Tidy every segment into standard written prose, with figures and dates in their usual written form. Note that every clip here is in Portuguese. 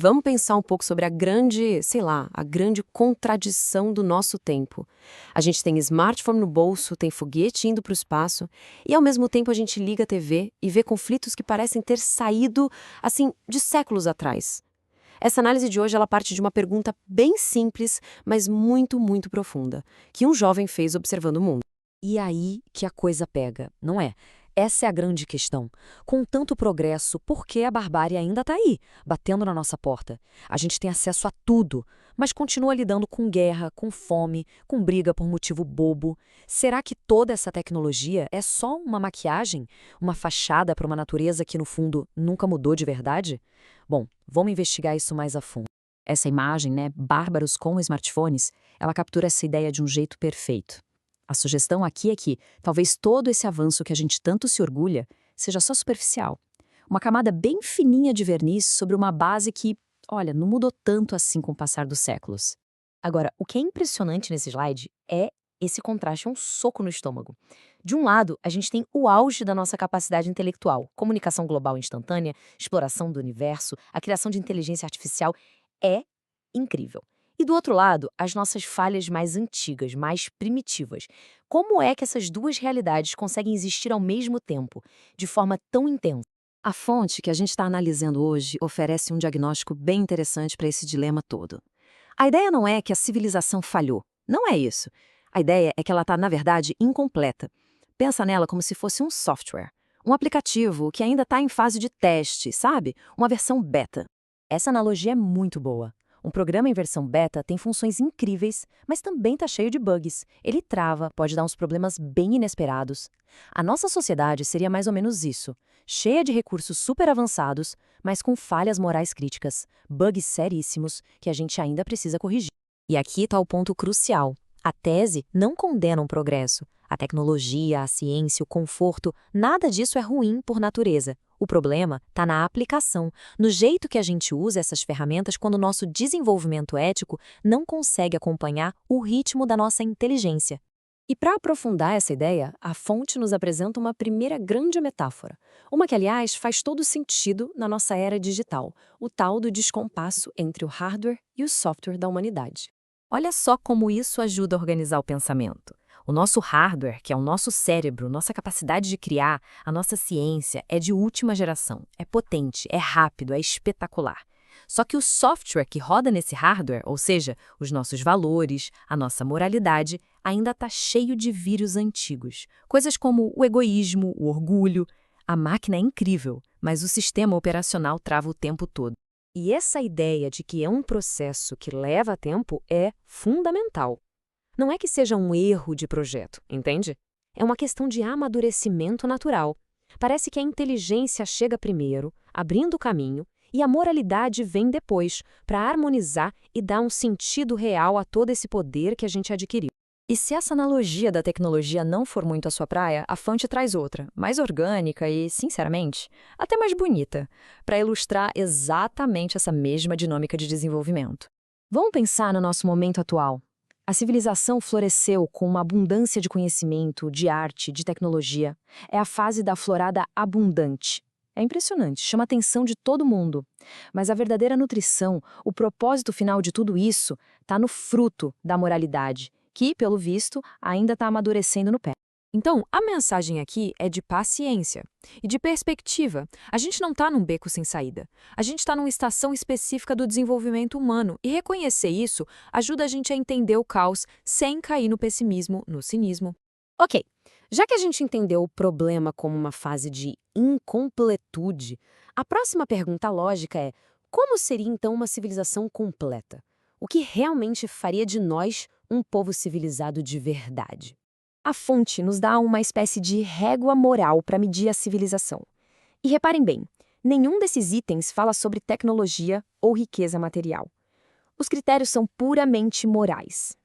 Vamos pensar um pouco sobre a grande, sei lá, a grande contradição do nosso tempo. A gente tem smartphone no bolso, tem foguete indo para o espaço, e ao mesmo tempo a gente liga a TV e vê conflitos que parecem ter saído, assim, de séculos atrás. Essa análise de hoje ela parte de uma pergunta bem simples, mas muito, muito profunda, que um jovem fez observando o mundo. E aí que a coisa pega, não é? Essa é a grande questão. Com tanto progresso, por que a barbárie ainda está aí, batendo na nossa porta? A gente tem acesso a tudo, mas continua lidando com guerra, com fome, com briga por motivo bobo. Será que toda essa tecnologia é só uma maquiagem? Uma fachada para uma natureza que, no fundo, nunca mudou de verdade? Bom, vamos investigar isso mais a fundo. Essa imagem, né, bárbaros com smartphones, ela captura essa ideia de um jeito perfeito. A sugestão aqui é que talvez todo esse avanço que a gente tanto se orgulha seja só superficial. Uma camada bem fininha de verniz sobre uma base que, olha, não mudou tanto assim com o passar dos séculos. Agora, o que é impressionante nesse slide é esse contraste, é um soco no estômago. De um lado, a gente tem o auge da nossa capacidade intelectual, comunicação global instantânea, exploração do universo, a criação de inteligência artificial é incrível. E do outro lado, as nossas falhas mais antigas, mais primitivas. Como é que essas duas realidades conseguem existir ao mesmo tempo, de forma tão intensa? A fonte que a gente está analisando hoje oferece um diagnóstico bem interessante para esse dilema todo. A ideia não é que a civilização falhou. Não é isso. A ideia é que ela está, na verdade, incompleta. Pensa nela como se fosse um software, um aplicativo que ainda está em fase de teste, sabe? Uma versão beta. Essa analogia é muito boa. Um programa em versão beta tem funções incríveis, mas também está cheio de bugs. Ele trava, pode dar uns problemas bem inesperados. A nossa sociedade seria mais ou menos isso, cheia de recursos super avançados, mas com falhas morais críticas, bugs seríssimos que a gente ainda precisa corrigir. E aqui está o ponto crucial. A tese não condena um progresso. A tecnologia, a ciência, o conforto, nada disso é ruim por natureza. O problema está na aplicação, no jeito que a gente usa essas ferramentas quando o nosso desenvolvimento ético não consegue acompanhar o ritmo da nossa inteligência. E para aprofundar essa ideia, a fonte nos apresenta uma primeira grande metáfora. Uma que, aliás, faz todo sentido na nossa era digital, o tal do descompasso entre o hardware e o software da humanidade. Olha só como isso ajuda a organizar o pensamento. O nosso hardware, que é o nosso cérebro, nossa capacidade de criar, a nossa ciência, é de última geração, é potente, é rápido, é espetacular. Só que o software que roda nesse hardware, ou seja, os nossos valores, a nossa moralidade, ainda está cheio de vírus antigos. Coisas como o egoísmo, o orgulho. A máquina é incrível, mas o sistema operacional trava o tempo todo. E essa ideia de que é um processo que leva tempo é fundamental. Não é que seja um erro de projeto, entende? É uma questão de amadurecimento natural. Parece que a inteligência chega primeiro, abrindo o caminho, e a moralidade vem depois, para harmonizar e dar um sentido real a todo esse poder que a gente adquiriu. E se essa analogia da tecnologia não for muito a sua praia, a fonte traz outra, mais orgânica e, sinceramente, até mais bonita, para ilustrar exatamente essa mesma dinâmica de desenvolvimento. Vamos pensar no nosso momento atual. A civilização floresceu com uma abundância de conhecimento, de arte, de tecnologia. É a fase da florada abundante. É impressionante, chama a atenção de todo mundo. Mas a verdadeira nutrição, o propósito final de tudo isso, está no fruto da moralidade, que, pelo visto, ainda está amadurecendo no pé. Então, a mensagem aqui é de paciência e de perspectiva. A gente não está num beco sem saída. A gente está numa estação específica do desenvolvimento humano e reconhecer isso ajuda a gente a entender o caos sem cair no pessimismo, no cinismo. Ok, já que a gente entendeu o problema como uma fase de incompletude, a próxima pergunta lógica é: como seria então uma civilização completa? O que realmente faria de nós um povo civilizado de verdade? A fonte nos dá uma espécie de régua moral para medir a civilização. E reparem bem, nenhum desses itens fala sobre tecnologia ou riqueza material. Os critérios são puramente morais.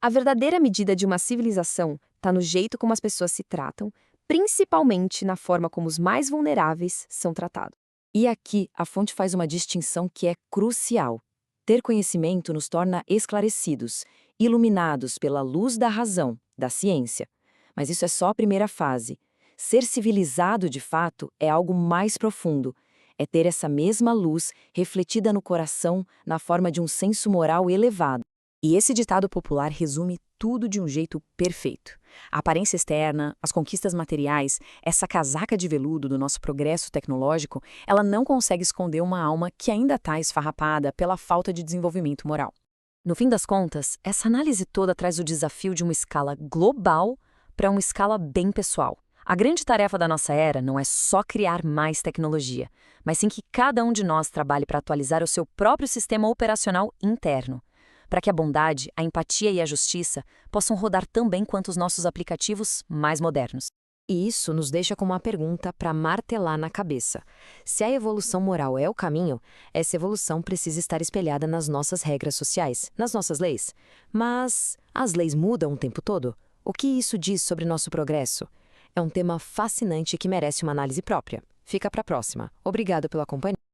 A verdadeira medida de uma civilização está no jeito como as pessoas se tratam, principalmente na forma como os mais vulneráveis são tratados. E aqui a fonte faz uma distinção que é crucial. Ter conhecimento nos torna esclarecidos, iluminados pela luz da razão, da ciência. Mas isso é só a primeira fase. Ser civilizado, de fato, é algo mais profundo. É ter essa mesma luz refletida no coração na forma de um senso moral elevado. E esse ditado popular resume tudo de um jeito perfeito. A aparência externa, as conquistas materiais, essa casaca de veludo do nosso progresso tecnológico, ela não consegue esconder uma alma que ainda está esfarrapada pela falta de desenvolvimento moral. No fim das contas, essa análise toda traz o desafio de uma escala global para uma escala bem pessoal. A grande tarefa da nossa era não é só criar mais tecnologia, mas sim que cada um de nós trabalhe para atualizar o seu próprio sistema operacional interno, para que a bondade, a empatia e a justiça possam rodar tão bem quanto os nossos aplicativos mais modernos. E isso nos deixa com uma pergunta para martelar na cabeça. Se a evolução moral é o caminho, essa evolução precisa estar espelhada nas nossas regras sociais, nas nossas leis. Mas as leis mudam o tempo todo? O que isso diz sobre nosso progresso? É um tema fascinante que merece uma análise própria. Fica para a próxima. Obrigado pela companhia.